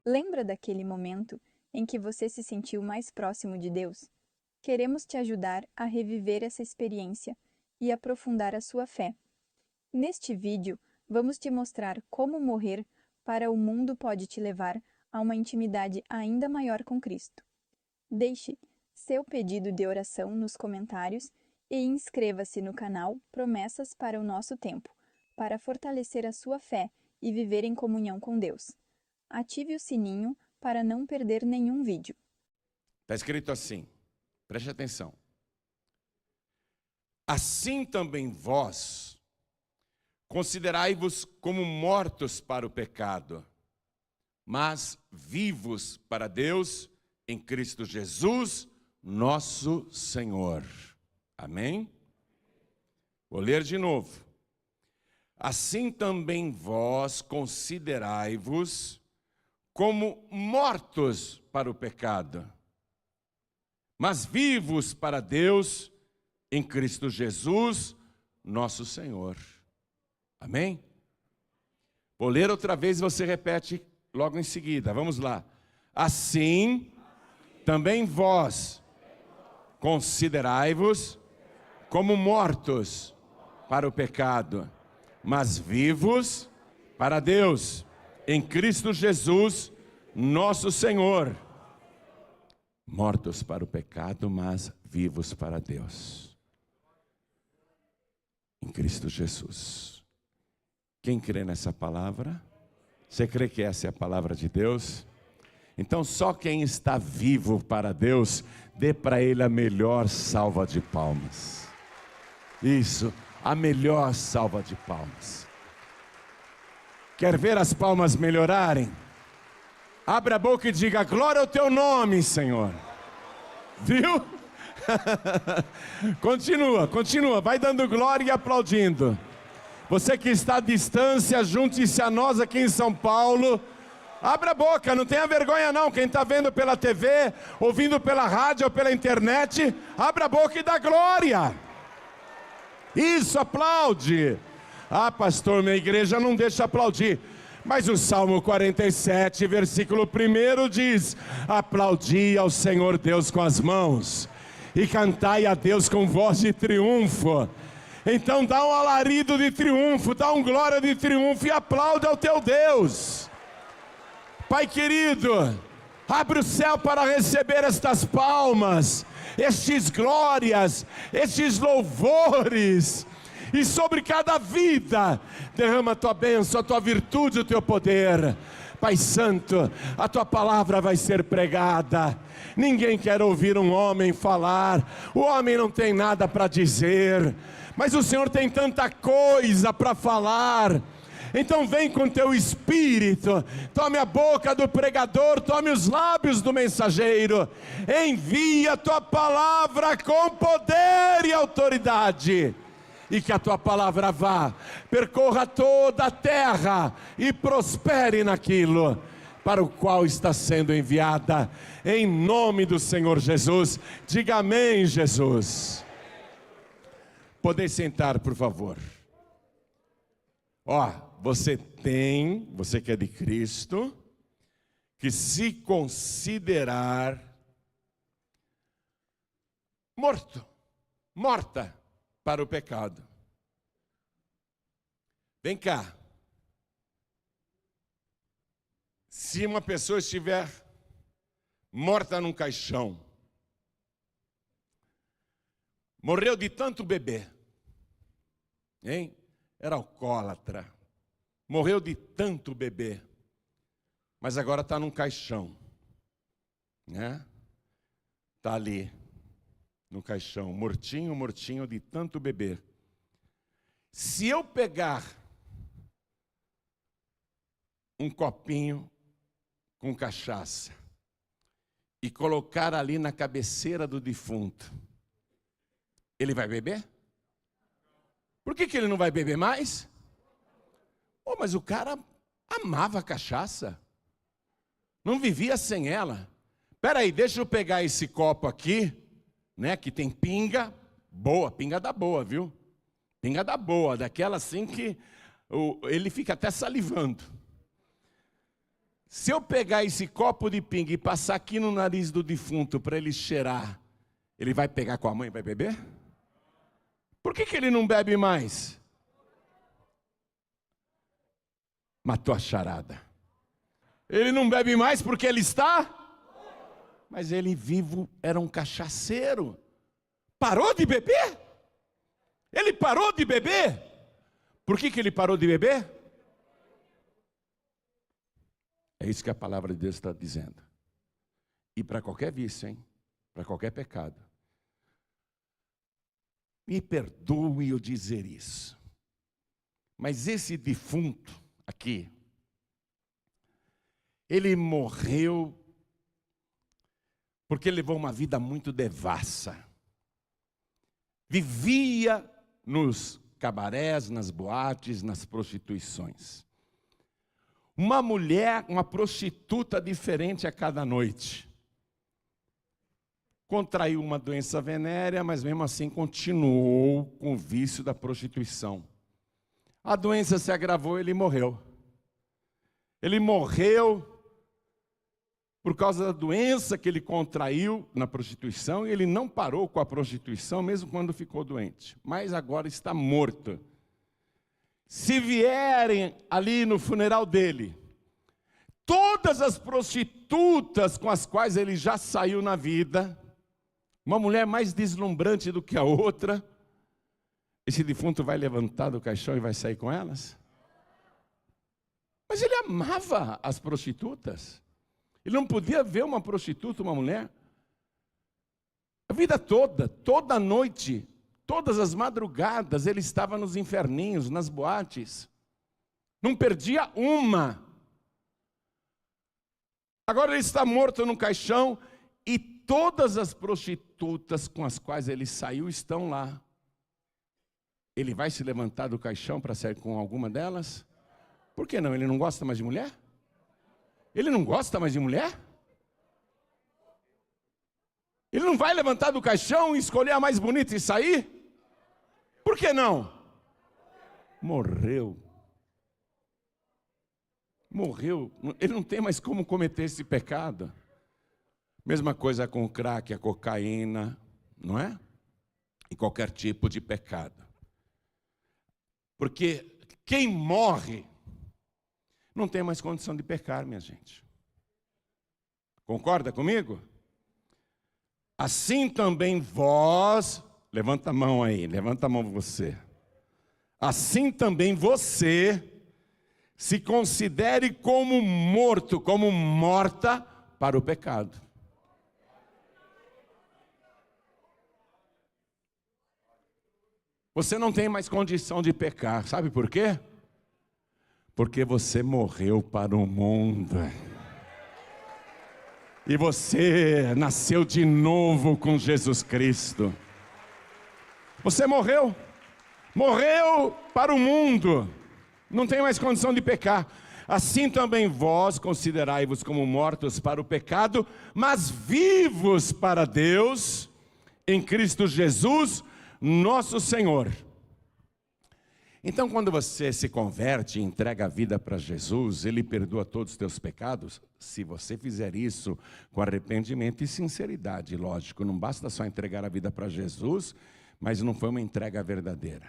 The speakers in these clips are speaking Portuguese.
Lembra daquele momento em que você se sentiu mais próximo de Deus? Queremos te ajudar a reviver essa experiência e aprofundar a sua fé. Neste vídeo, vamos te mostrar como morrer para o mundo pode te levar a uma intimidade ainda maior com Cristo. Deixe seu pedido de oração nos comentários e inscreva-se no canal Promessas para o Nosso Tempo, para fortalecer a sua fé e viver em comunhão com Deus. Ative o sininho para não perder nenhum vídeo. Está escrito assim, preste atenção. Assim também vós, considerai-vos como mortos para o pecado, mas vivos para Deus em Cristo Jesus, nosso Senhor. Amém? Vou ler de novo. Assim também vós considerai-vos como mortos para o pecado, mas vivos para Deus em Cristo Jesus, nosso Senhor. Amém? Vou ler outra vez e você repete logo em seguida. Vamos lá. Assim, também vós considerai-vos como mortos para o pecado, mas vivos para Deus em Cristo Jesus, nosso Senhor. Mortos para o pecado, mas vivos para Deus. Em Cristo Jesus. Quem crê nessa palavra? Você crê que essa é a palavra de Deus? Então só quem está vivo para Deus, dê para Ele a melhor salva de palmas. Isso, a melhor salva de palmas. Quer ver as palmas melhorarem? Abre a boca e diga: glória ao teu nome, Senhor. Viu? Continua, vai dando glória e aplaudindo. Você que está à distância, junte-se a nós aqui em São Paulo. Abra a boca, não tenha vergonha não. Quem está vendo pela TV, ouvindo pela rádio ou pela internet, abra a boca e dá glória. Isso, aplaude. Ah, pastor, minha igreja não deixa aplaudir. Mas o Salmo 47, versículo 1 diz: aplaudi ao Senhor Deus com as mãos e cantai a Deus com voz de triunfo. Então dá um alarido de triunfo, dá um glória de triunfo e aplaude ao teu Deus. Pai querido, abre o céu para receber estas palmas, estes glórias, estes louvores. E sobre cada vida, derrama a tua bênção, a tua virtude, o teu poder. Pai Santo, a tua palavra vai ser pregada. Ninguém quer ouvir um homem falar. O homem não tem nada para dizer, mas o Senhor tem tanta coisa para falar. Então vem com teu espírito, tome a boca do pregador, tome os lábios do mensageiro. Envia a tua palavra com poder e autoridade. E que a tua palavra vá, percorra toda a terra e prospere naquilo para o qual está sendo enviada, em nome do Senhor Jesus. Diga amém, Jesus. Podem sentar, por favor. Você que é de Cristo, que se considerar morta para o pecado. Vem cá. Se uma pessoa estiver morta num caixão, morreu de tanto beber, hein? Era alcoólatra, morreu de tanto beber, mas agora está num caixão, né? Está ali no caixão, mortinho de tanto beber. Se eu pegar um copinho com cachaça e colocar ali na cabeceira do defunto, ele vai beber? Por que ele não vai beber mais? Mas o cara amava a cachaça, não vivia sem ela. Espera aí, deixa eu pegar esse copo aqui, né, que tem pinga boa, pinga da boa, viu? Pinga da boa, daquela assim que ele fica até salivando. Se eu pegar esse copo de pinga e passar aqui no nariz do defunto para ele cheirar, ele vai pegar com a mão e vai beber? Por que ele não bebe mais? Matou a charada. Ele não bebe mais porque ele está? Mas ele vivo era um cachaceiro. Parou de beber? Ele parou de beber? Por que ele parou de beber? É isso que a palavra de Deus está dizendo. E para qualquer vício, hein? Para qualquer pecado. Me perdoe eu dizer isso. Mas esse defunto aqui, ele morreu porque levou uma vida muito devassa. Vivia nos cabarés, nas boates, nas prostituições. Uma mulher, uma prostituta diferente a cada noite. Contraiu uma doença venérea, mas mesmo assim continuou com o vício da prostituição. A doença se agravou e ele morreu. Ele morreu por causa da doença que ele contraiu na prostituição, e ele não parou com a prostituição mesmo quando ficou doente, mas agora está morto. Se vierem ali no funeral dele, todas as prostitutas com as quais ele já saiu na vida, uma mulher mais deslumbrante do que a outra, esse defunto vai levantar do caixão e vai sair com elas? Mas ele amava as prostitutas. Ele não podia ver uma prostituta, uma mulher. A vida toda, toda noite, todas as madrugadas, ele estava nos inferninhos, nas boates. Não perdia uma. Agora ele está morto no caixão e todas as prostitutas com as quais ele saiu estão lá. Ele vai se levantar do caixão para sair com alguma delas? Por que não? Ele não gosta mais de mulher? Ele não gosta mais de mulher? Ele não vai levantar do caixão e escolher a mais bonita e sair? Por que não? Morreu. Morreu. Ele não tem mais como cometer esse pecado. Mesma coisa com o crack, a cocaína, não é? E qualquer tipo de pecado. Porque quem morre não tem mais condição de pecar, minha gente. Concorda comigo? Assim também vós, levanta a mão aí, levanta a mão você. Assim também você se considere como morto, como morta para o pecado. Você não tem mais condição de pecar, sabe por quê? Porque você morreu para o mundo. E você nasceu de novo com Jesus Cristo. Você morreu. Morreu para o mundo. Não tem mais condição de pecar. Assim também vós considerai-vos como mortos para o pecado, mas vivos para Deus, em Cristo Jesus, nosso Senhor. Então, quando você se converte e entrega a vida para Jesus, Ele perdoa todos os teus pecados. Se você fizer isso com arrependimento e sinceridade, lógico, não basta só entregar a vida para Jesus, mas não foi uma entrega verdadeira.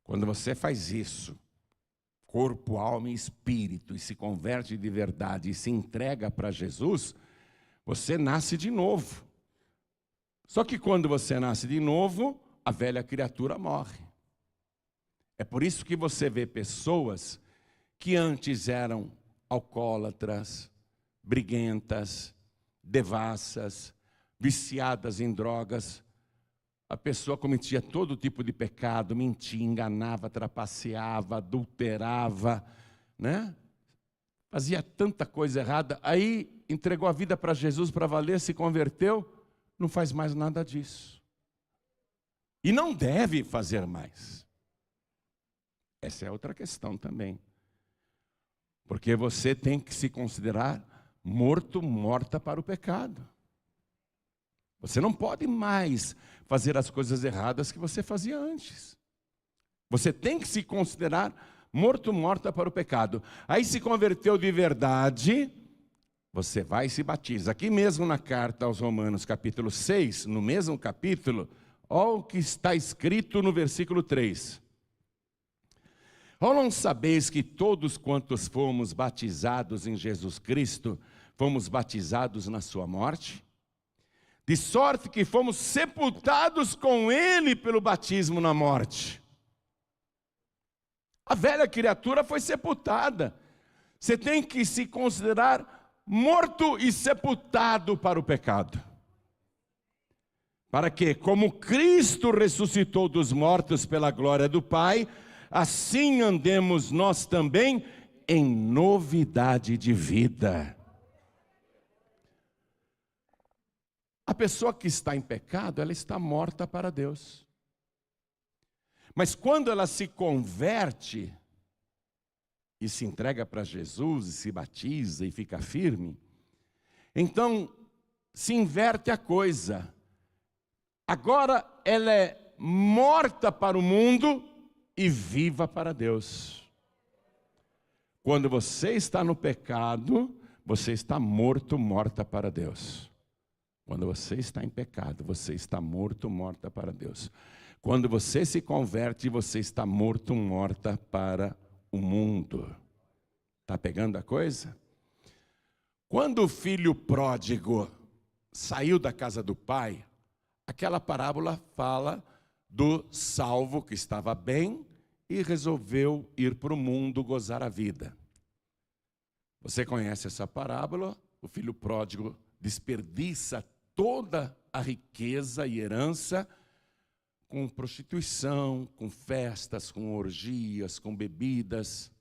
Quando você faz isso, corpo, alma e espírito, e se converte de verdade e se entrega para Jesus, você nasce de novo. Só que quando você nasce de novo, a velha criatura morre. É por isso que você vê pessoas que antes eram alcoólatras, briguentas, devassas, viciadas em drogas. A pessoa cometia todo tipo de pecado, mentia, enganava, trapaceava, adulterava, né? Fazia tanta coisa errada. Aí entregou a vida para Jesus para valer, se converteu, não faz mais nada disso. E não deve fazer mais. Essa é outra questão também. Porque você tem que se considerar morto, morta para o pecado. Você não pode mais fazer as coisas erradas que você fazia antes. Você tem que se considerar morta para o pecado. Aí se converteu de verdade, você vai e se batiza. Aqui mesmo na carta aos Romanos, capítulo 6, no mesmo capítulo, olha o que está escrito no versículo 3. Ou não sabeis que todos quantos fomos batizados em Jesus Cristo, fomos batizados na sua morte? De sorte que fomos sepultados com Ele pelo batismo na morte. A velha criatura foi sepultada. Você tem que se considerar morto e sepultado para o pecado. Para que, como Cristo ressuscitou dos mortos pela glória do Pai, assim andemos nós também em novidade de vida. A pessoa que está em pecado, ela está morta para Deus. Mas quando ela se converte e se entrega para Jesus, e se batiza e fica firme, então se inverte a coisa. Agora ela é morta para o mundo e viva para Deus. Quando você está no pecado, você está morto, morta para Deus. Quando você está em pecado, você está morto, morta para Deus. Quando você se converte, você está morto, morta para o mundo. Está pegando a coisa? Quando o filho pródigo saiu da casa do pai, aquela parábola fala do salvo que estava bem e resolveu ir para o mundo gozar a vida. Você conhece essa parábola? O filho pródigo desperdiça toda a riqueza e herança com prostituição, com festas, com orgias, com bebidas,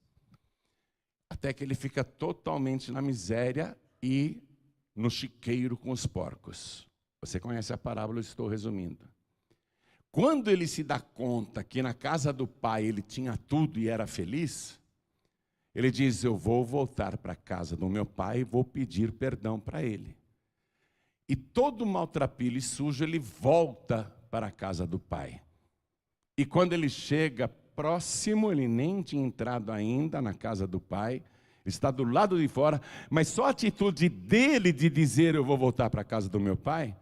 até que ele fica totalmente na miséria e no chiqueiro com os porcos. Você conhece a parábola, eu estou resumindo. Quando ele se dá conta que na casa do pai ele tinha tudo e era feliz, ele diz, eu vou voltar para a casa do meu pai e vou pedir perdão para ele. E todo maltrapilho e sujo, ele volta para a casa do pai. E quando ele chega próximo, ele nem tinha entrado ainda na casa do pai, está do lado de fora, mas só a atitude dele de dizer, eu vou voltar para a casa do meu pai,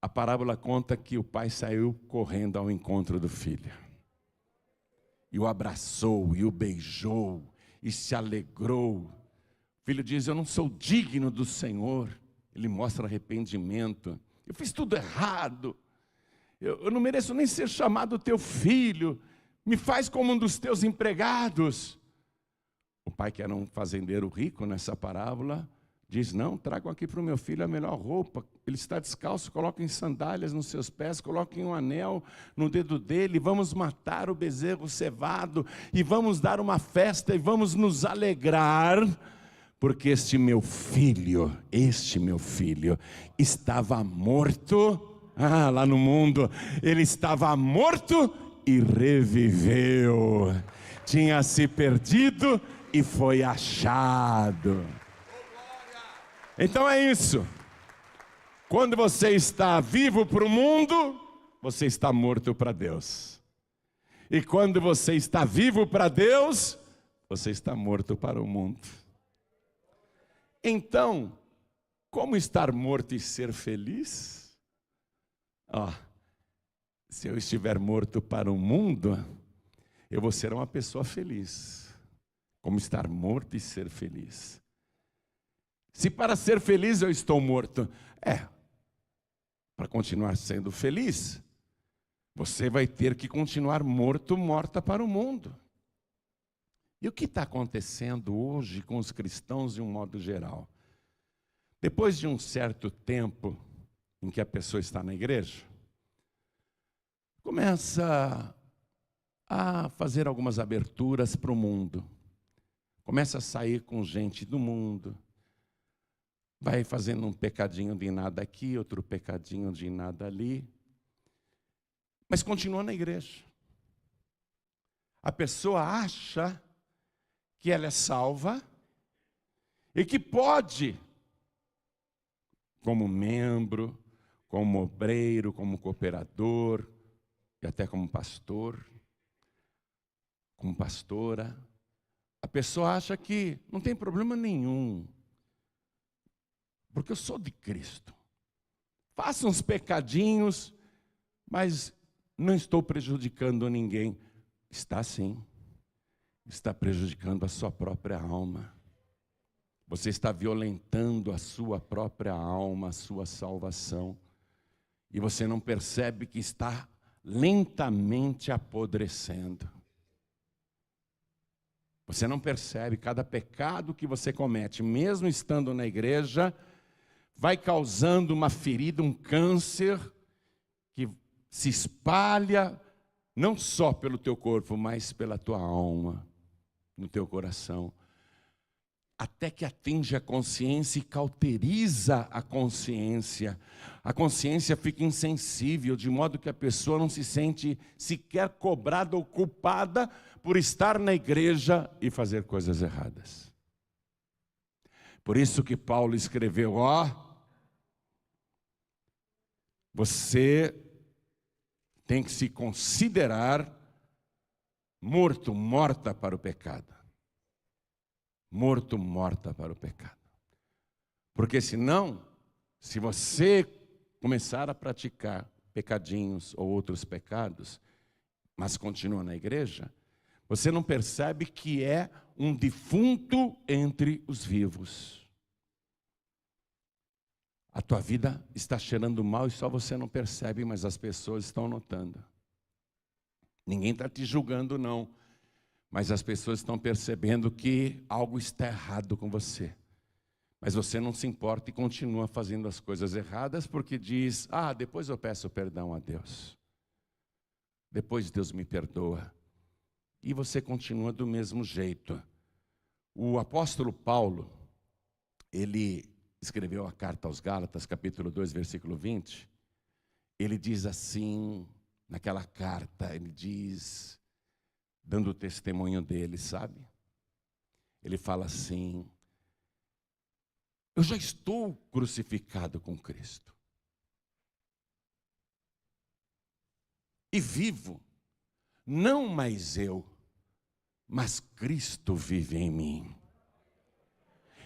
a parábola conta que o pai saiu correndo ao encontro do filho. E o abraçou, e o beijou, e se alegrou. O filho diz, eu não sou digno do Senhor. Ele mostra arrependimento. Eu fiz tudo errado. Eu não mereço nem ser chamado teu filho. Me faz como um dos teus empregados. O pai, que era um fazendeiro rico nessa parábola, diz, não, tragam aqui para o meu filho a melhor roupa. Ele está descalço, coloquem sandálias nos seus pés, coloquem um anel no dedo dele, vamos matar o bezerro cevado, e vamos dar uma festa, e vamos nos alegrar, porque este meu filho estava morto, lá no mundo, ele estava morto e reviveu, tinha se perdido e foi achado. Então é isso, quando você está vivo para o mundo, você está morto para Deus, e quando você está vivo para Deus, você está morto para o mundo. Então, como estar morto e ser feliz? Se eu estiver morto para o mundo, eu vou ser uma pessoa feliz. Como estar morto e ser feliz? Se para ser feliz eu estou morto, para continuar sendo feliz, você vai ter que continuar morto, morta para o mundo. E o que está acontecendo hoje com os cristãos de um modo geral? Depois de um certo tempo em que a pessoa está na igreja, começa a fazer algumas aberturas para o mundo. Começa a sair com gente do mundo. Vai fazendo um pecadinho de nada aqui, outro pecadinho de nada ali. Mas continua na igreja. A pessoa acha que ela é salva e que pode, como membro, como obreiro, como cooperador e até como pastor, como pastora, a pessoa acha que não tem problema nenhum, porque eu sou de Cristo. Faço uns pecadinhos, mas não estou prejudicando ninguém. Está sim, está prejudicando a sua própria alma. Você está violentando a sua própria alma, a sua salvação. E você não percebe que está lentamente apodrecendo. Você não percebe, cada pecado que você comete, mesmo estando na igreja, vai causando uma ferida, um câncer, que se espalha, não só pelo teu corpo, mas pela tua alma, no teu coração. Até que atinge a consciência e cauteriza a consciência. A consciência fica insensível, de modo que a pessoa não se sente sequer cobrada ou culpada por estar na igreja e fazer coisas erradas. Por isso que Paulo escreveu, você tem que se considerar morto, morta para o pecado. Morto, morta para o pecado. Porque senão, se você começar a praticar pecadinhos ou outros pecados, mas continua na igreja, você não percebe que é um defunto entre os vivos. A tua vida está cheirando mal e só você não percebe, mas as pessoas estão notando. Ninguém está te julgando, não. Mas as pessoas estão percebendo que algo está errado com você. Mas você não se importa e continua fazendo as coisas erradas porque diz, depois eu peço perdão a Deus. Depois Deus me perdoa. E você continua do mesmo jeito. O apóstolo Paulo, ele escreveu a carta aos Gálatas, capítulo 2, versículo 20. Ele diz assim, naquela carta, ele diz, dando o testemunho dele, sabe? Ele fala assim, eu já estou crucificado com Cristo. E vivo, não mais eu, mas Cristo vive em mim.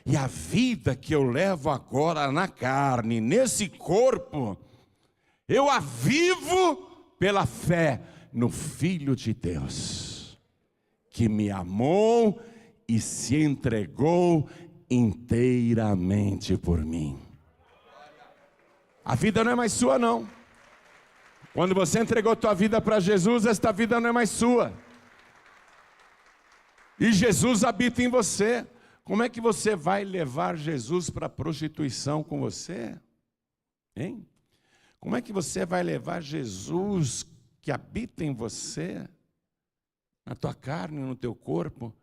E a vida que eu levo agora na carne, nesse corpo, eu a vivo pela fé no Filho de Deus, que me amou e se entregou inteiramente por mim. A vida não é mais sua, não. Quando você entregou tua vida para Jesus, esta vida não é mais sua. E Jesus habita em você. Como é que você vai levar Jesus para a prostituição com você? Hein? Como é que você vai levar Jesus que habita em você, na tua carne, no teu corpo?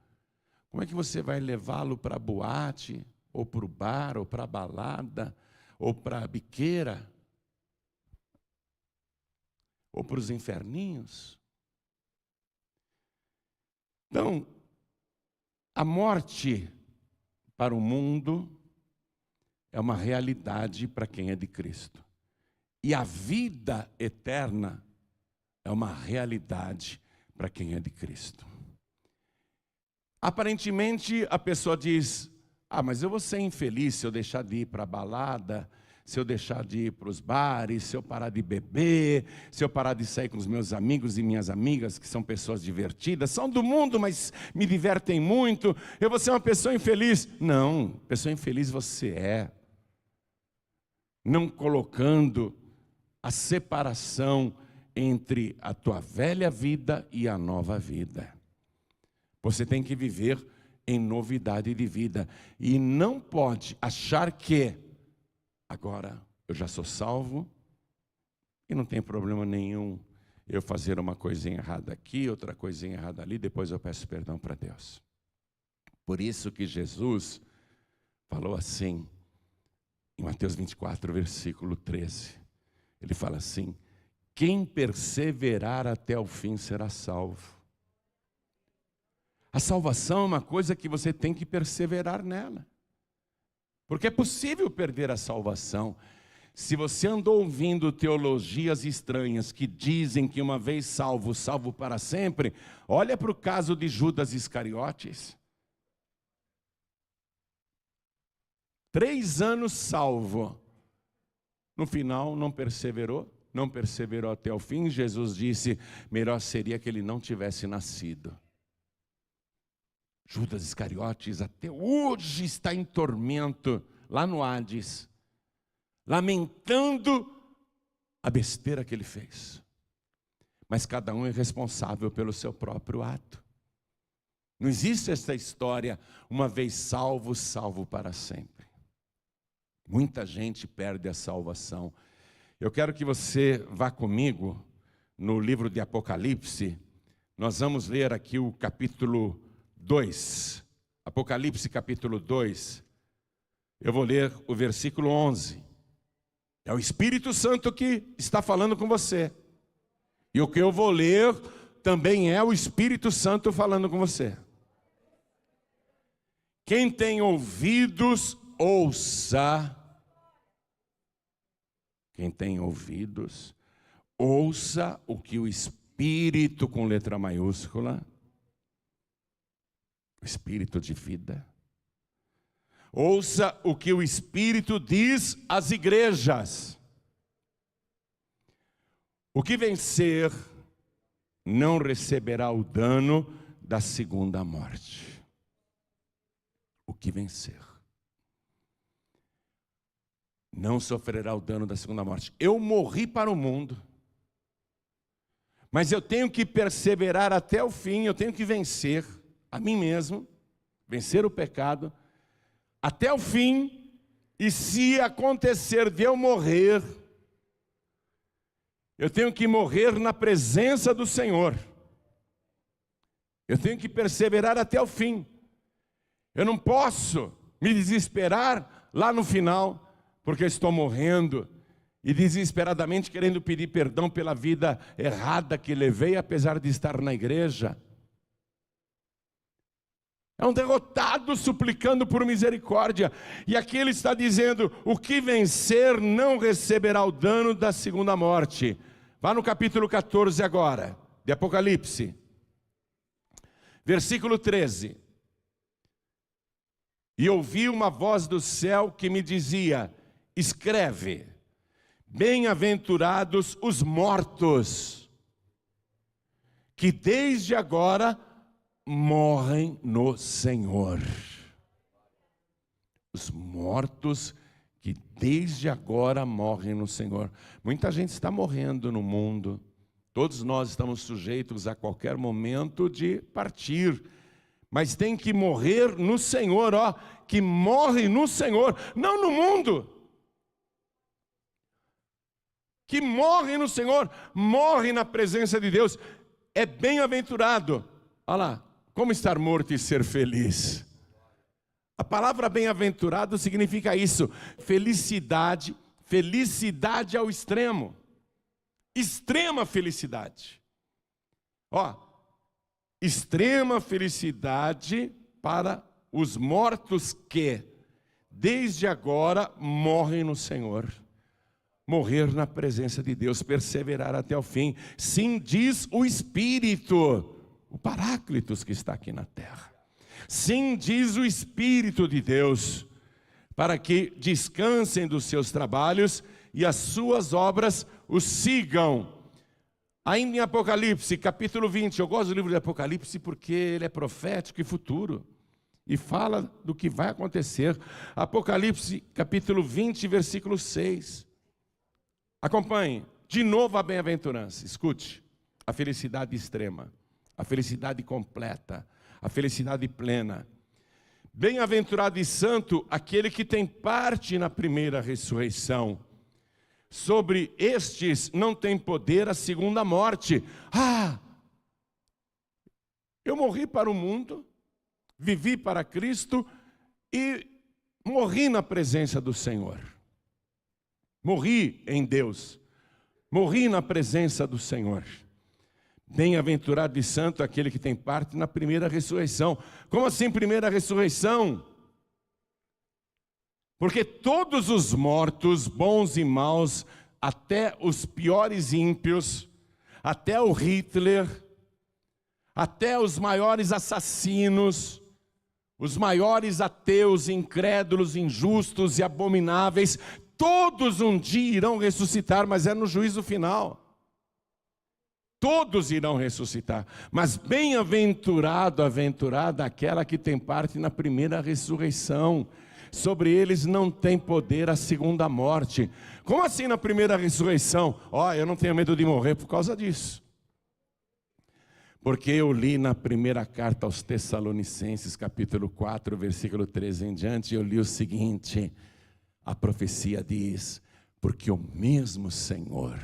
Como é que você vai levá-lo para a boate, ou para o bar, ou para a balada, ou para a biqueira, ou para os inferninhos? Então, a morte para o mundo é uma realidade para quem é de Cristo. E a vida eterna é uma realidade para quem é de Cristo. Aparentemente, a pessoa diz, mas eu vou ser infeliz se eu deixar de ir para a balada, se eu deixar de ir para os bares, se eu parar de beber, se eu parar de sair com os meus amigos e minhas amigas, que são pessoas divertidas, são do mundo, mas me divertem muito, eu vou ser uma pessoa infeliz. Não, pessoa infeliz você é. Não colocando a separação entre a tua velha vida e a nova vida. Você tem que viver em novidade de vida. E não pode achar que agora eu já sou salvo e não tem problema nenhum eu fazer uma coisinha errada aqui, outra coisinha errada ali, depois eu peço perdão para Deus. Por isso que Jesus falou assim, em Mateus 24, versículo 13. Ele fala assim, quem perseverar até o fim será salvo. A salvação é uma coisa que você tem que perseverar nela. Porque é possível perder a salvação. Se você andou ouvindo teologias estranhas que dizem que uma vez salvo, salvo para sempre, olha para o caso de Judas Iscariotes. 3 anos salvo. No final, não perseverou até o fim. Jesus disse, melhor seria que ele não tivesse nascido. Judas Iscariotes até hoje está em tormento, lá no Hades, lamentando a besteira que ele fez. Mas cada um é responsável pelo seu próprio ato. Não existe essa história, uma vez salvo, salvo para sempre. Muita gente perde a salvação. Eu quero que você vá comigo no livro de Apocalipse. Nós vamos ler aqui o capítulo 2. Apocalipse capítulo 2. Eu vou ler o versículo 11. É o Espírito Santo que está falando com você. E o que eu vou ler também é o Espírito Santo falando com você. Quem tem ouvidos, ouça. Quem tem ouvidos, ouça o que o Espírito, com letra maiúscula, o Espírito de vida, ouça o que o Espírito diz às igrejas. O que vencer não receberá o dano da segunda morte. O que vencer não sofrerá o dano da segunda morte. Eu morri para o mundo, mas eu tenho que perseverar até o fim, eu tenho que vencer a mim mesmo, vencer o pecado, até o fim, e se acontecer de eu morrer, eu tenho que morrer na presença do Senhor. Eu tenho que perseverar até o fim. Eu não posso me desesperar lá no final, porque eu estou morrendo e desesperadamente querendo pedir perdão pela vida errada que levei, apesar de estar na igreja. É um derrotado suplicando por misericórdia. E aqui ele está dizendo, o que vencer não receberá o dano da segunda morte. Vá no capítulo 14 agora, de Apocalipse. Versículo 13. E ouvi uma voz do céu que me dizia, escreve, bem-aventurados os mortos, que desde agora morrem no Senhor. Os mortos que desde agora morrem no Senhor. Muita gente está morrendo no mundo. Todos nós estamos sujeitos a qualquer momento de partir. Mas tem que morrer no Senhor, ó, que morre no Senhor, não no mundo. Que morre no Senhor, morre na presença de Deus. É bem-aventurado. Olha lá, como estar morto e ser feliz. A palavra bem-aventurado significa isso, felicidade, felicidade ao extremo. Extrema felicidade. Ó, extrema felicidade para os mortos que, desde agora, morrem no Senhor. Morrer na presença de Deus, perseverar até o fim. Sim, diz o Espírito, o Paráclitos que está aqui na terra. Sim, diz o Espírito de Deus, para que descansem dos seus trabalhos e as suas obras os sigam. Ainda em Apocalipse, capítulo 20, eu gosto do livro de Apocalipse porque ele é profético e futuro. E fala do que vai acontecer. Apocalipse, capítulo 20, versículo 6. Acompanhe, de novo a bem-aventurança. Escute, a felicidade extrema, a felicidade completa, a felicidade plena. Bem-aventurado e santo aquele que tem parte na primeira ressurreição. Sobre estes não tem poder a segunda morte. Ah, eu morri para o mundo, vivi para Cristo e morri na presença do Senhor. Morri em Deus, morri na presença do Senhor. Bem-aventurado e santo aquele que tem parte na primeira ressurreição. Como assim primeira ressurreição? Porque todos os mortos, bons e maus, até os piores ímpios, até o Hitler, até os maiores assassinos, Os maiores ateus, incrédulos, injustos e abomináveis, todos um dia irão ressuscitar, mas é no juízo final. Todos irão ressuscitar, mas bem-aventurado, aventurada aquela que tem parte na primeira ressurreição. Sobre eles não tem poder a segunda morte. Como assim na primeira ressurreição? Eu não tenho medo de morrer por causa disso. Porque eu li na primeira carta aos Tessalonicenses, capítulo 4, versículo 13 em diante, eu li o seguinte: a profecia diz, porque o mesmo Senhor,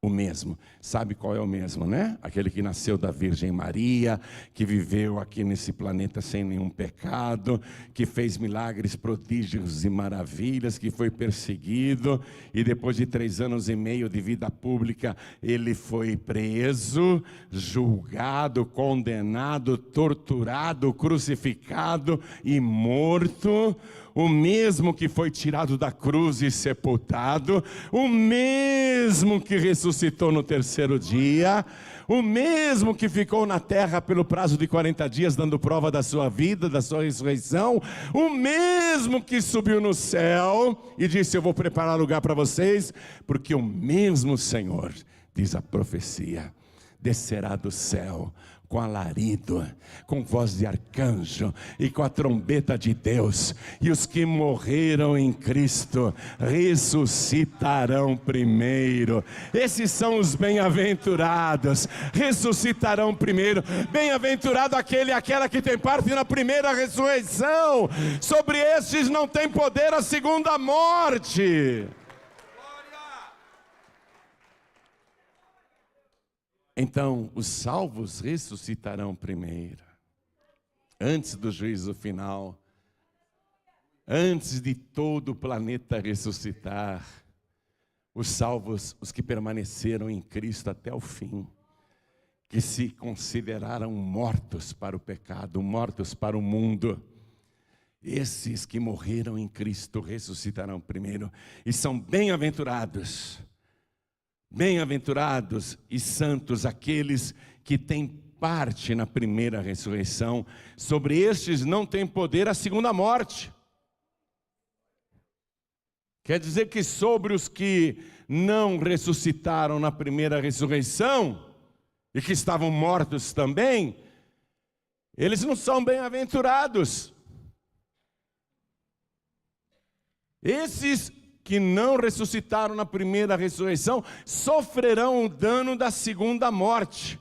o mesmo, sabe qual é o mesmo, né? Aquele que nasceu da Virgem Maria, que viveu aqui nesse planeta sem nenhum pecado, que fez milagres, prodígios e maravilhas, que foi perseguido, e depois de 3 anos e meio de vida pública, ele foi preso, julgado, condenado, torturado, crucificado e morto. O mesmo que foi tirado da cruz e sepultado, o mesmo que ressuscitou no 3º dia, o mesmo que ficou na terra pelo prazo de 40 dias, dando prova da sua vida, da sua ressurreição, o mesmo que subiu no céu e disse: eu vou preparar lugar para vocês, porque o mesmo Senhor, diz a profecia, descerá do céu com alarido, com voz de arcanjo e com a trombeta de Deus, e os que morreram em Cristo ressuscitarão primeiro. Esses são os bem-aventurados, ressuscitarão primeiro. Bem-aventurado aquele e aquela que tem parte na primeira ressurreição. Sobre estes não tem poder a segunda morte. Então, os salvos ressuscitarão primeiro, antes do juízo final, antes de todo o planeta ressuscitar. Os salvos, os que permaneceram em Cristo até o fim, que se consideraram mortos para o pecado, mortos para o mundo, esses que morreram em Cristo ressuscitarão primeiro, e são bem-aventurados. Bem-aventurados e santos aqueles que têm parte na primeira ressurreição. Sobre estes não tem poder a segunda morte. Quer dizer que sobre os que não ressuscitaram na primeira ressurreição, e que estavam mortos também, eles não são bem-aventurados. Esses que não ressuscitaram na primeira ressurreição, sofrerão o dano da segunda morte.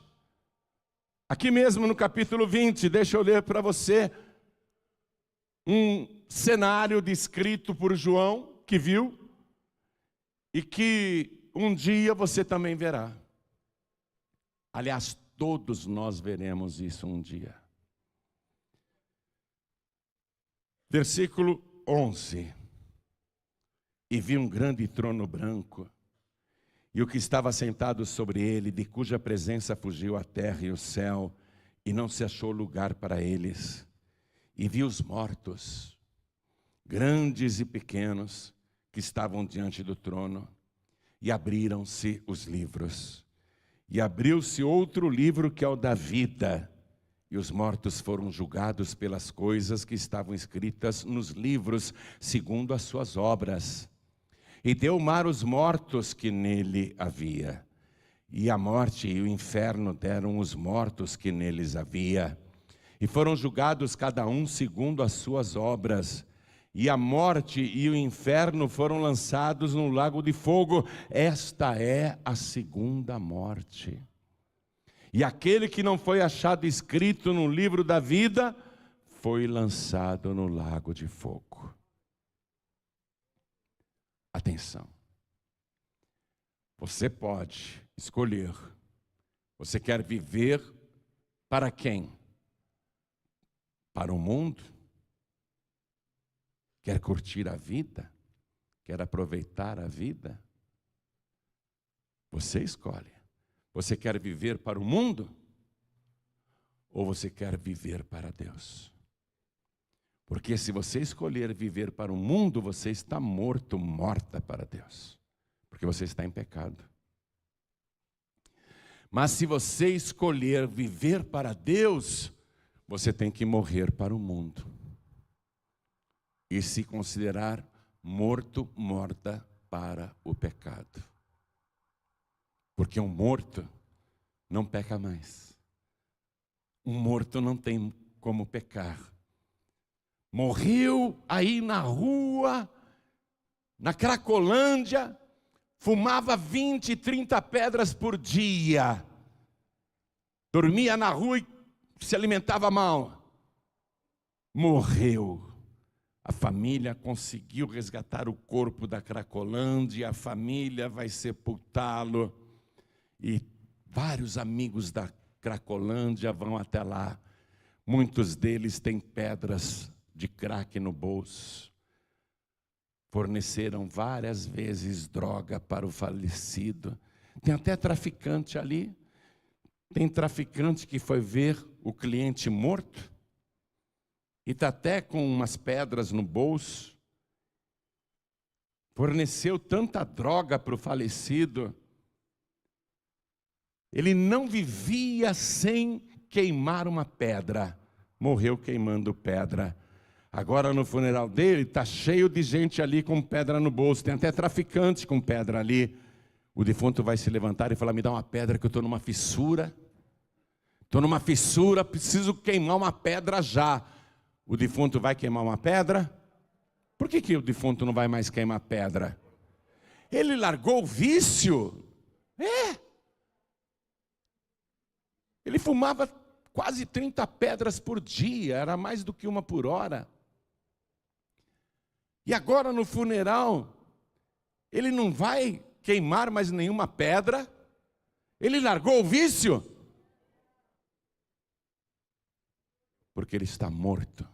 Aqui mesmo no capítulo 20, deixa eu ler para você, um cenário descrito por João, que viu, e que um dia você também verá. Aliás, todos nós veremos isso um dia. Versículo 11. E vi um grande trono branco, e o que estava sentado sobre ele, de cuja presença fugiu a terra e o céu, e não se achou lugar para eles. E vi os mortos, grandes e pequenos, que estavam diante do trono, e abriram-se os livros. E abriu-se outro livro, que é o da vida, e os mortos foram julgados pelas coisas que estavam escritas nos livros, segundo as suas obras. E deu o mar os mortos que nele havia, e a morte e o inferno deram os mortos que neles havia, e foram julgados cada um segundo as suas obras, e a morte e o inferno foram lançados no lago de fogo. Esta é a segunda morte. E aquele que não foi achado escrito no livro da vida, foi lançado no lago de fogo. Atenção, você pode escolher, você quer viver para quem? Para o mundo? Quer curtir a vida? Quer aproveitar a vida? Você escolhe. Você quer viver para o mundo? Ou você quer viver para Deus? Porque se você escolher viver para o mundo, você está morto, morta para Deus. Porque você está em pecado. Mas se você escolher viver para Deus, você tem que morrer para o mundo e se considerar morto, morta para o pecado. Porque um morto não peca mais. Um morto não tem como pecar. Morreu aí na rua, na Cracolândia, fumava 20, 30 pedras por dia. Dormia na rua e se alimentava mal. Morreu. A família conseguiu resgatar o corpo da Cracolândia, a família vai sepultá-lo. E vários amigos da Cracolândia vão até lá. Muitos deles têm pedras de crack no bolso. Forneceram várias vezes droga para o falecido. Tem até traficante ali. Tem traficante que foi ver o cliente morto e está até com umas pedras no bolso. Forneceu tanta droga para o falecido. Ele não vivia sem queimar uma pedra. Morreu queimando pedra. Agora no funeral dele está cheio de gente ali com pedra no bolso. Tem até traficante com pedra ali. O defunto vai se levantar e falar: me dá uma pedra que eu estou numa fissura. Estou numa fissura, preciso queimar uma pedra já. O defunto vai queimar uma pedra? Por que o defunto não vai mais queimar pedra? Ele largou o vício. Ele fumava quase 30 pedras por dia, era mais do que uma por hora. E agora no funeral, ele não vai queimar mais nenhuma pedra? Ele largou o vício? Porque ele está morto.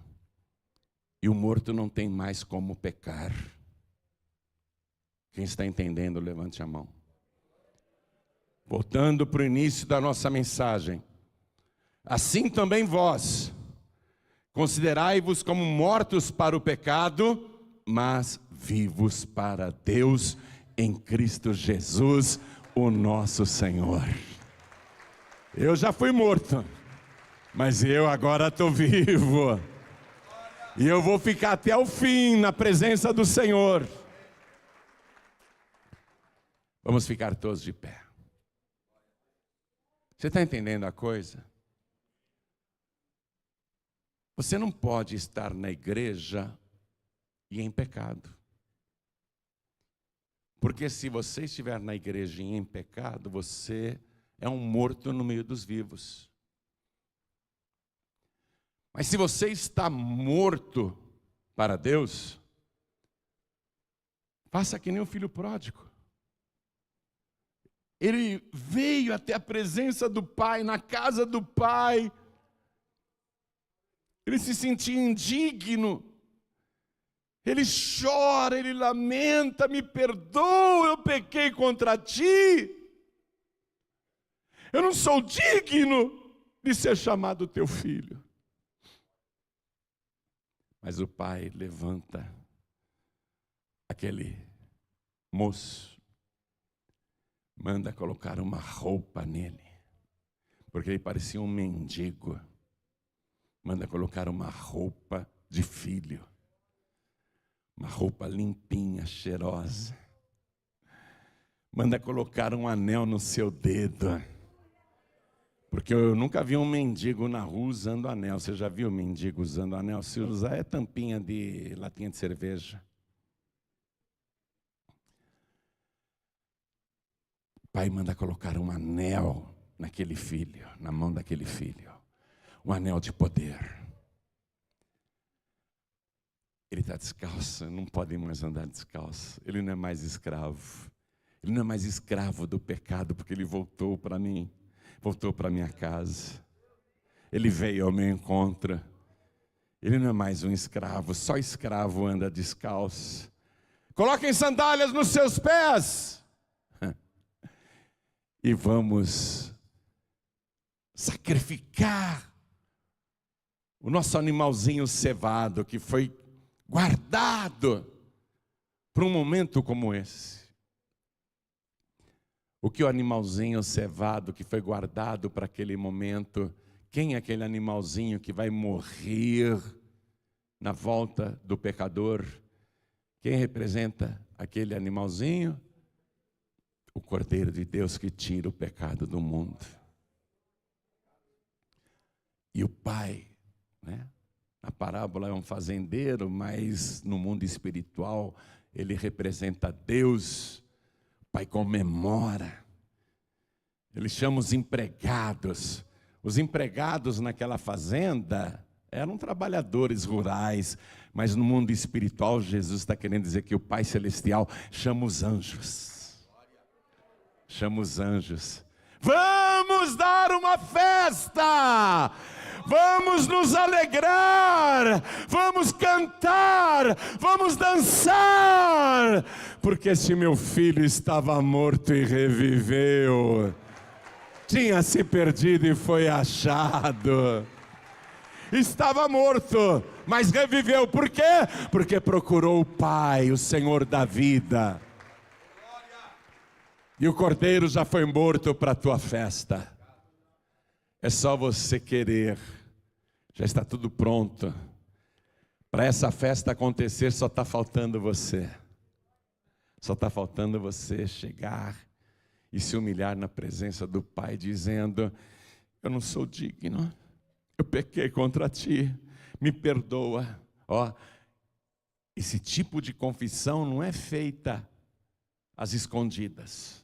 E o morto não tem mais como pecar. Quem está entendendo, levante a mão. Voltando para o início da nossa mensagem. Assim também vós, considerai-vos como mortos para o pecado, mas vivos para Deus em Cristo Jesus, o nosso Senhor. Eu já fui morto, mas eu agora estou vivo. E eu vou ficar até o fim na presença do Senhor. Vamos ficar todos de pé. Você está entendendo a coisa? Você não pode estar na igreja e em pecado. Porque se você estiver na igreja e em pecado, você é um morto no meio dos vivos. Mas se você está morto para Deus, faça que nem o filho pródigo. Ele veio até a presença do Pai, na casa do Pai. Ele se sentia indigno. Ele chora, ele lamenta: me perdoa, eu pequei contra ti. Eu não sou digno de ser chamado teu filho. Mas o pai levanta aquele moço, manda colocar uma roupa nele, porque ele parecia um mendigo. Manda colocar uma roupa de filho, uma roupa limpinha, cheirosa. Manda colocar um anel no seu dedo, porque eu nunca vi um mendigo na rua usando anel. Você já viu um mendigo usando anel? Se usar é tampinha de latinha de cerveja. O pai manda colocar um anel naquele filho, na mão daquele filho. Um anel de poder. Ele está descalço, não pode mais andar descalço. Ele não é mais escravo. Ele não é mais escravo do pecado, porque ele voltou para mim. Voltou para minha casa. Ele veio ao meu encontro. Ele não é mais um escravo. Só escravo anda descalço. Coloquem sandálias nos seus pés. E vamos sacrificar o nosso animalzinho cevado, que foi guardado para um momento como esse. O que o animalzinho cevado que foi guardado para aquele momento Quem é aquele animalzinho que vai morrer na volta do pecador? Quem representa aquele animalzinho? O Cordeiro de Deus que tira o pecado do mundo. E o Pai, né? Na parábola é um fazendeiro, mas no mundo espiritual ele representa Deus. O Pai comemora. Ele chama os empregados. Os empregados naquela fazenda eram trabalhadores rurais, mas no mundo espiritual Jesus está querendo dizer que o Pai Celestial chama os anjos. Chama os anjos. Vamos dar uma festa! Vamos nos alegrar, vamos cantar, vamos dançar, porque esse meu filho estava morto e reviveu, tinha se perdido e foi achado, estava morto, mas reviveu, por quê? Porque procurou o Pai, o Senhor da vida, e o Cordeiro já foi morto para a tua festa. É só você querer, já está tudo pronto. Para essa festa acontecer, só está faltando você. Só está faltando você chegar e se humilhar na presença do Pai, dizendo: eu não sou digno, eu pequei contra ti, me perdoa. Ó, esse tipo de confissão não é feita às escondidas.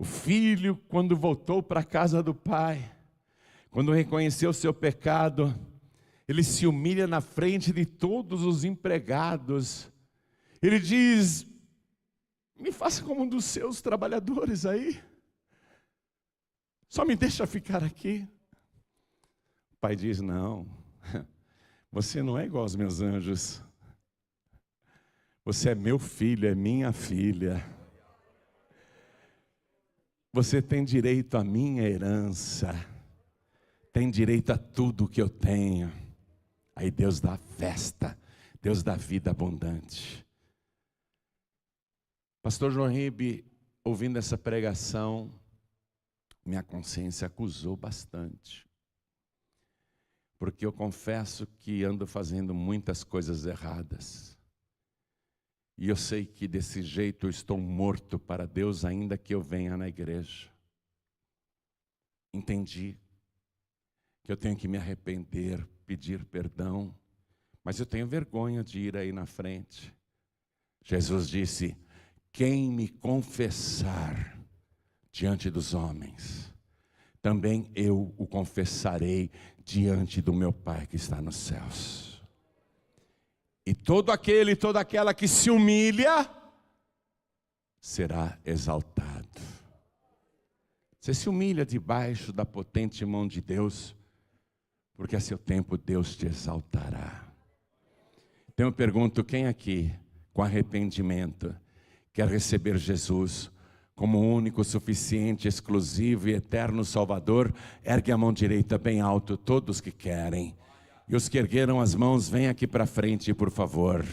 O filho, quando voltou para a casa do pai, quando reconheceu o seu pecado, ele se humilha na frente de todos os empregados. Ele diz: me faça como um dos seus trabalhadores aí. Só me deixa ficar aqui. O pai diz: não, você não é igual aos meus anjos. Você é meu filho, é minha filha. Você tem direito à minha herança, tem direito a tudo que eu tenho. Aí Deus dá festa, Deus dá vida abundante. Pastor João Ribe, ouvindo essa pregação, minha consciência acusou bastante. Porque eu confesso que ando fazendo muitas coisas erradas. E eu sei que desse jeito eu estou morto para Deus, ainda que eu venha na igreja. Entendi que eu tenho que me arrepender, pedir perdão, mas eu tenho vergonha de ir aí na frente. Jesus disse: quem me confessar diante dos homens, também eu o confessarei diante do meu Pai que está nos céus. E todo aquele e toda aquela que se humilha será exaltado. Você se humilha debaixo da potente mão de Deus, porque a seu tempo Deus te exaltará. Então eu pergunto: quem aqui, com arrependimento, quer receber Jesus como o único, suficiente, exclusivo e eterno Salvador? Ergue a mão direita bem alto, todos que querem. E os que ergueram as mãos, vem aqui para frente, por favor.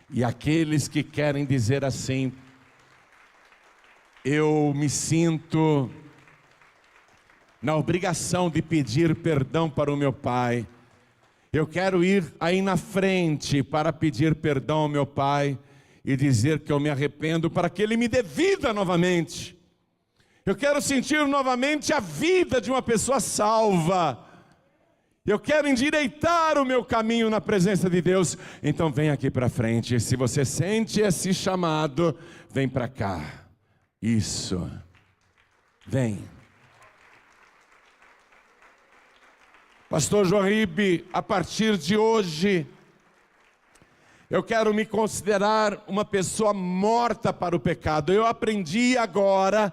E aqueles que querem dizer assim: eu me sinto na obrigação de pedir perdão para o meu Pai. Eu quero ir aí na frente para pedir perdão ao meu Pai e dizer que eu me arrependo, para que Ele me dê vida novamente. Eu quero sentir novamente a vida de uma pessoa salva. Eu quero endireitar o meu caminho na presença de Deus. Então vem aqui para frente. Se você sente esse chamado, vem para cá. Isso. Vem. Pastor João Ribe, a partir de hoje, eu quero me considerar uma pessoa morta para o pecado. Eu aprendi agora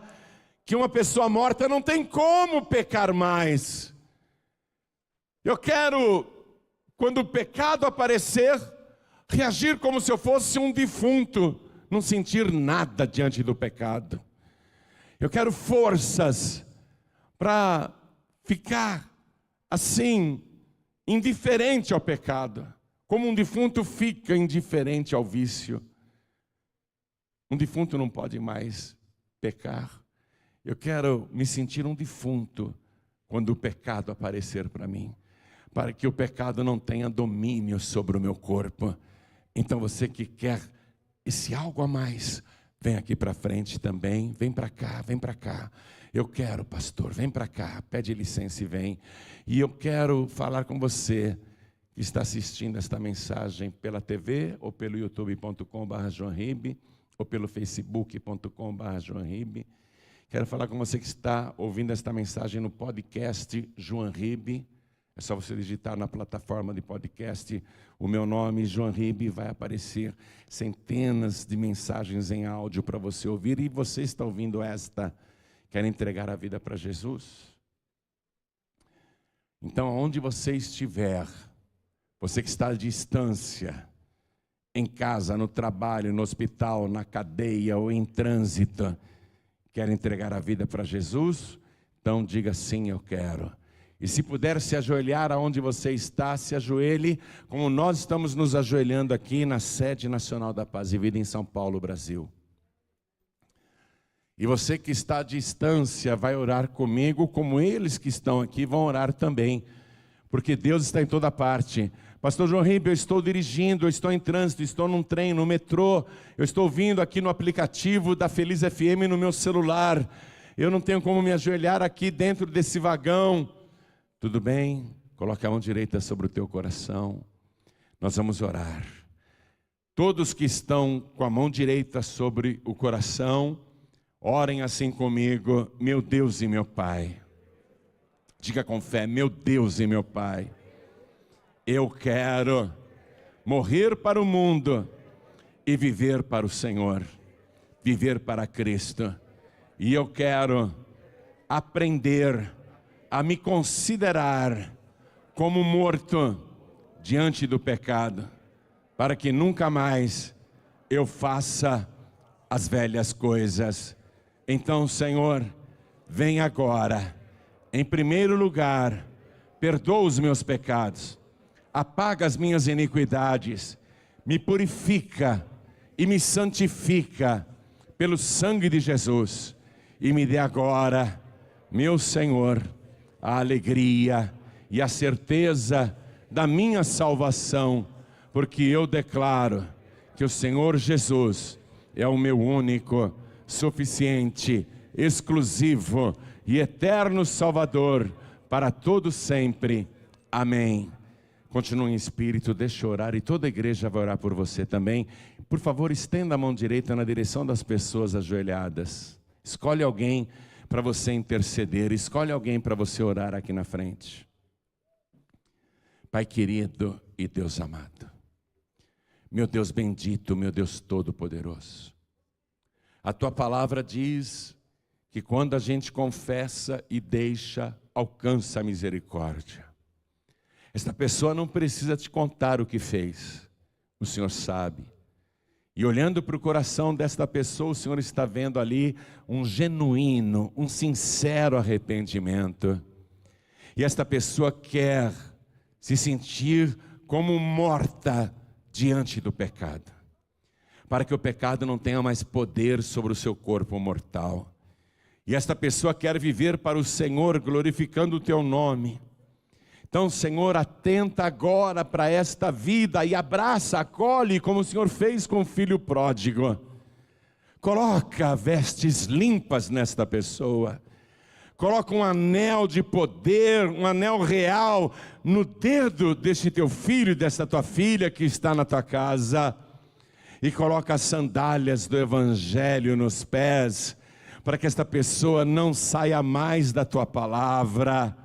que uma pessoa morta não tem como pecar mais. Eu quero, quando o pecado aparecer, reagir como se eu fosse um defunto, não sentir nada diante do pecado. Eu quero forças para ficar assim, indiferente ao pecado, como um defunto fica indiferente ao vício. Um defunto não pode mais pecar. Eu quero me sentir um defunto quando o pecado aparecer para mim, para que o pecado não tenha domínio sobre o meu corpo. Então você que quer esse algo a mais, vem aqui para frente também, vem para cá, vem para cá. Eu quero, pastor, vem para cá, pede licença e vem. E eu quero falar com você que está assistindo esta mensagem pela TV, ou pelo youtube.com/joanribe, ou pelo facebook.com/joanribe. Quero falar com você que está ouvindo esta mensagem no podcast Joan Ribe. É só você digitar na plataforma de podcast o meu nome, Joan Ribe, vai aparecer centenas de mensagens em áudio para você ouvir. E você está ouvindo esta, quer entregar a vida para Jesus? Então, onde você estiver, você que está à distância, em casa, no trabalho, no hospital, na cadeia ou em trânsito, quer entregar a vida para Jesus? Então diga sim, eu quero. E se puder se ajoelhar aonde você está, se ajoelhe, como nós estamos nos ajoelhando aqui na sede nacional da Paz e Vida em São Paulo, Brasil. E você que está à distância vai orar comigo, como eles que estão aqui vão orar também, porque Deus está em toda parte. Pastor Joan Ribe, eu estou dirigindo, eu estou em trânsito, estou num trem, no metrô, eu estou ouvindo aqui no aplicativo da Feliz FM no meu celular, eu não tenho como me ajoelhar aqui dentro desse vagão. Tudo bem? Coloque a mão direita sobre o teu coração, nós vamos orar. Todos que estão com a mão direita sobre o coração, orem assim comigo: meu Deus e meu Pai. Diga com fé: meu Deus e meu Pai. Eu quero morrer para o mundo e viver para o Senhor, viver para Cristo. E eu quero aprender a me considerar como morto diante do pecado, para que nunca mais eu faça as velhas coisas. Então, Senhor, vem agora. Em primeiro lugar, perdoa os meus pecados, apaga as minhas iniquidades, me purifica e me santifica pelo sangue de Jesus, e me dê agora, meu Senhor, a alegria e a certeza da minha salvação, porque eu declaro que o Senhor Jesus é o meu único, suficiente, exclusivo e eterno Salvador para todo sempre. Amém. Continue em espírito, deixa eu orar, e toda a igreja vai orar por você também. Por favor, estenda a mão direita na direção das pessoas ajoelhadas. Escolhe alguém para você interceder, escolhe alguém para você orar aqui na frente. Pai querido e Deus amado, meu Deus bendito, meu Deus todo-poderoso, a Tua palavra diz que quando a gente confessa e deixa, alcança a misericórdia. Esta pessoa não precisa te contar o que fez, o Senhor sabe. E olhando para o coração desta pessoa, o Senhor está vendo ali um genuíno, um sincero arrependimento. E esta pessoa quer se sentir como morta diante do pecado, para que o pecado não tenha mais poder sobre o seu corpo mortal. E esta pessoa quer viver para o Senhor, glorificando o Teu nome. Então, Senhor, atenta agora para esta vida e abraça, acolhe, como o Senhor fez com o filho pródigo. Coloca vestes limpas nesta pessoa. Coloca um anel de poder, um anel real no dedo deste teu filho e desta tua filha que está na tua casa. E coloca as sandálias do Evangelho nos pés, para que esta pessoa não saia mais da tua palavra.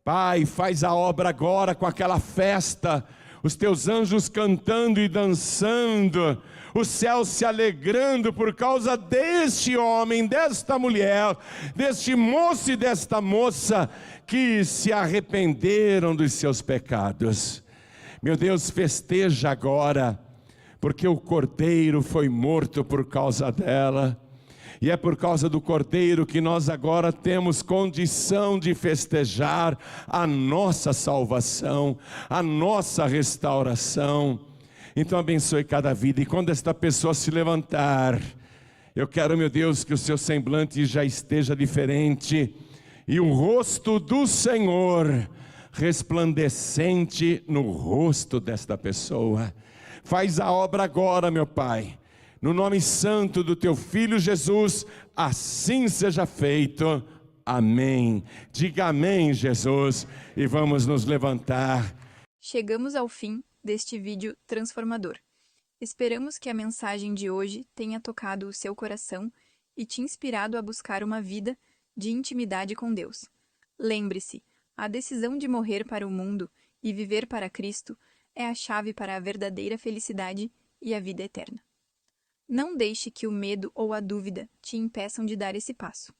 Pai, faz a obra agora com aquela festa, os teus anjos cantando e dançando, o céu se alegrando por causa deste homem, desta mulher, deste moço e desta moça, que se arrependeram dos seus pecados. Meu Deus, festeja agora, porque o Cordeiro foi morto por causa dela. E é por causa do Cordeiro que nós agora temos condição de festejar a nossa salvação, a nossa restauração. Então abençoe cada vida, e quando esta pessoa se levantar Eu quero, meu Deus, que o seu semblante já esteja diferente e o rosto do Senhor resplandecente no rosto desta pessoa. Faz a obra agora, meu Pai, no nome santo do teu Filho Jesus, assim seja feito. Amém. Diga amém, Jesus, e vamos nos levantar. Chegamos ao fim deste vídeo transformador. Esperamos que a mensagem de hoje tenha tocado o seu coração e te inspirado a buscar uma vida de intimidade com Deus. Lembre-se, a decisão de morrer para o mundo e viver para Cristo é a chave para a verdadeira felicidade e a vida eterna. Não deixe que o medo ou a dúvida te impeçam de dar esse passo.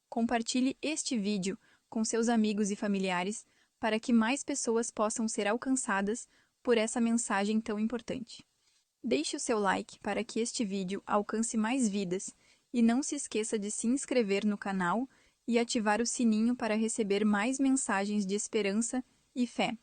Compartilhe este vídeo com seus amigos e familiares para que mais pessoas possam ser alcançadas por essa mensagem tão importante. Deixe o seu like para que este vídeo alcance mais vidas e não se esqueça de se inscrever no canal e ativar o sininho para receber mais mensagens de esperança e fé.